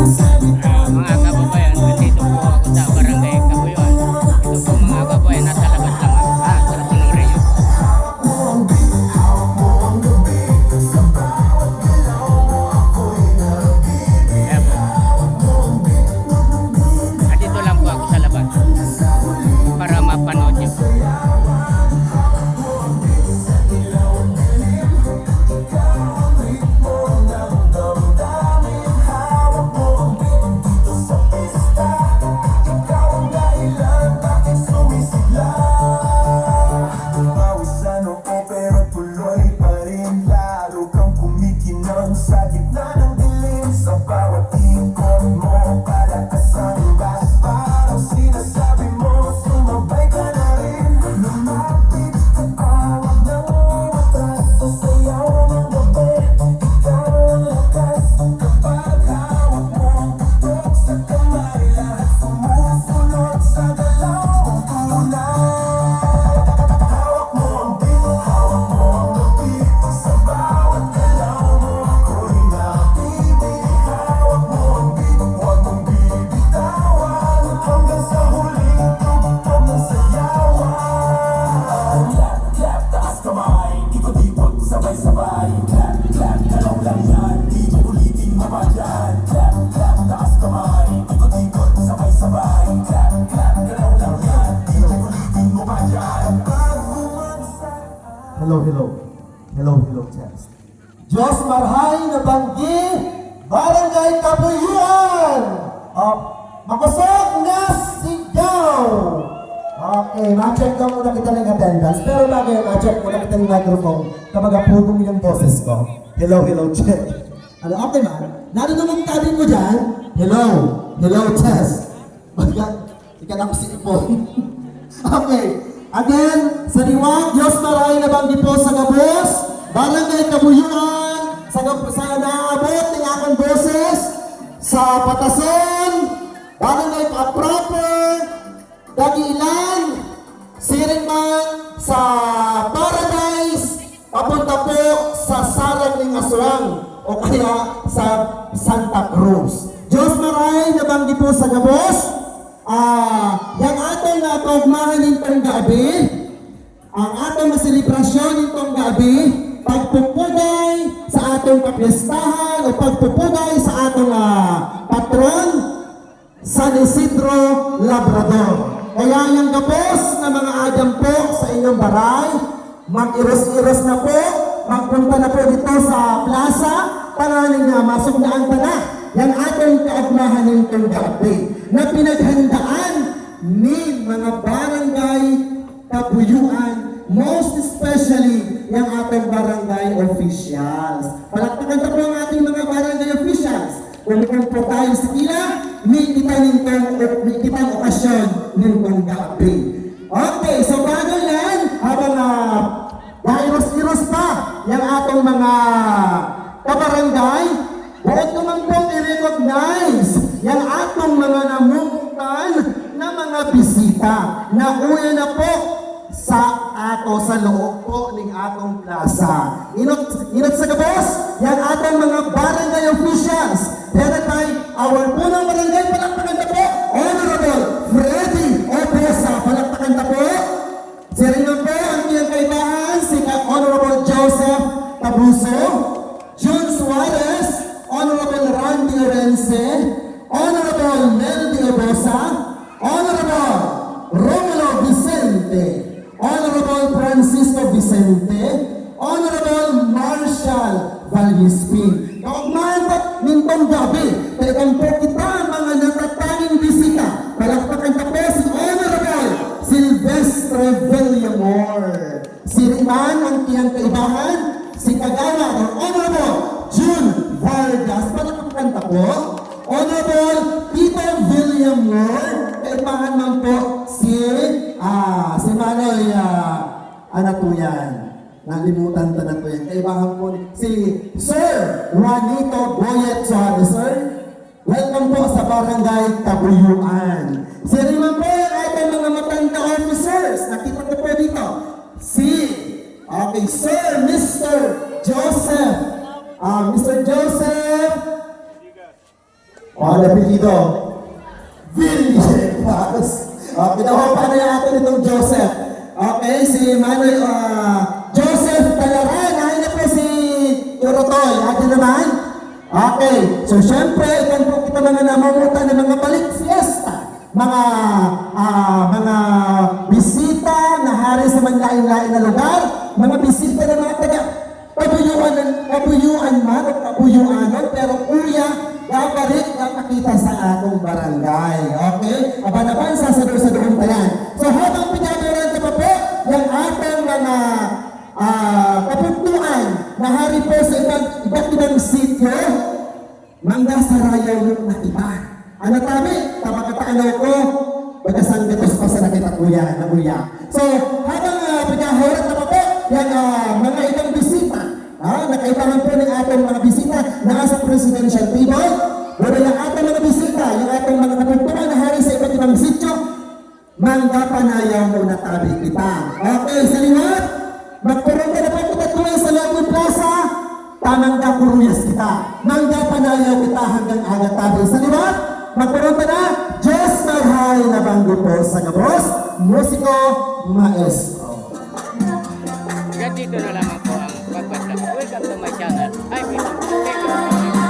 Mga kababayan, nandito po ako sa Barangay Kabuyuan. Ito po mga kababayan, nasa labas lang ako. Sarap ng Rio. Kaya po. At dito lang po ako sa labas para mapanood niyo. Sa gitna ng dilim, sa bawat ikot mo, para kasanggas, parang sinasabi mo, sumabay ka na rin. Lumapit ka, tawag ng watas, sasayaw ng gabi, ikaw ang lakas. Kapag hawak mo ang putok sa kamay, lahat sumusunod sa galaw ang tunay. Hawak mo ang bilo, hawak mo ang labi, sa bawat galaw mo. Sabay-sabay, clap, clap, galaw lang yan, di mo ulitin mamadyan. Clap, clap, taas kamay, ikot-ikot, sabay-sabay, clap, clap, galaw lang yan, di mo ulitin mamadyan. Hello, hello. Hello, hello, test. Diyos marhay na banggi, Barangay Kabuyuan. Makusog na sigaw. Okay, ma-check lang muna kita ng attendance. Pero bago yun, ma-check muna kita ng microphone kapag apurong yung boses ko. Hello, hello, check. Ano, okay man? Narinig ang tabi mo dyan? Hello, hello, test. Ika na ko si Ipon. Okay. Again, sa liwag, Diyos maray na banggi po sa gabos, Barangay Kabuyuan, sa naabot ng akong boses, sa Patason, Barangay Proper, Dagilan, Siringman, sa Paradise, papunta po sa Sarang ng Aswang, o kaya sa Santa Cruz. Diyos maray na banggi po sa gabos, yung atong kaugmahan nitong gabi, ang atong maselebrasyon nitong gabi, pagpupugay sa atong kapistahan o pagpupugay sa atong patron, San Isidro Labrador. Kaya yung gabos na mga adam po sa inyong baray, mag-iros-iros na po, magpunta na po dito sa plaza, pangaling na masok na ang tana, yung atong kaugmahan nitong gabi, na pinaghandaan ni mga barangay Kabuyuan, most especially yung ating barangay officials. Palakpakan na po ang ating mga barangay officials. Kung po tayo sa kila, may kitang okasyon nitong gabi. Okay, so bago yan, habang iros-iros pa yung atong mga kabarangay, huwag naman pong i-recognize yung atong mga namumukan na mga bisita na uya na po sa loob po ng atong plaza. Inot sa gabos, yan atong mga barangay officials. Headed by our punong barangay, palakpakan na po, Honorable Freddy Obosa, palakpakan na po. Siringan po ang iyang kaibahan, si Honorable Joseph Tabuso, June Suarez, Honorable Randy Orense, Honorable Neldy Obosa, Honorable Romulo Vicente, Honorable Francisco Vicente, Honorable Marshall Vallispin. Kaugmahan po nitong gabi, talagang po kita mga natatanging bisita. Palakpakan ka po si Honorable Silvestre Villamor. Si Riman ang tiyang kaibahan, si Kagawa or Honorable June Vargas. Palakpakan ka po. Honorable Tito Villamor. Kaibahan man po si Manoy, ano po yan? Nalimutan na po yan. Kaibahan po si Sir Juanito Boyet Suarez. Sir, welcome po sa Barangay Kabuyuan. Si Riman po yung ating mga matanda officers. Nakita ko po dito. Sir Mr. Joseph O ang apelido? Villegas. Okay, nakuha na yung ato nitong Joseph. Okay, si Manuel, Joseph Talaran. Ay na po si Turotoy. Atin naman. Okay, so syempre, ito po kita mga namamuta ng mga balik fiesta. Mga bisita na hari sa manlain-lain na lugar. Mga bisita ng mga taga Kabuyuan man o kabuyuanan, pero kuya, babalik na makita sa atong barangay. Okay? Abanaban sa doon tayan. So habang pinagawaran ka pa po, yung atong mga kapuntuan na hari po sa iba't ibang sityo, mangga sa rayaw yung natiba. Ano tabi? Tapakataanaw ko, pagkasang gatos pa sa nakita kuya, na kuya. So habang pinagawaran ka pa po, yung mga ibang bisita, nakailangan po ng atong mga bisita na nasa presidential table. Wala yung atong mga bisita, yung atong mga kapuntuan na hari sa iba't ibang sityo, mangga panayaw mo na tabi kita. Okay, sa liwat, magpurong ka na po kita sa Lagos Plaza, tamang ka kuruyas kita. Mangga panayaw kita hanggang aga tabi. Sa liwat, magpurong ka na, Diyos marhay na banggo po sa gabos, musiko, maestro. Dito na lamang po ang pagbasa. Welcome to my channel. I'm Peter. Thank you.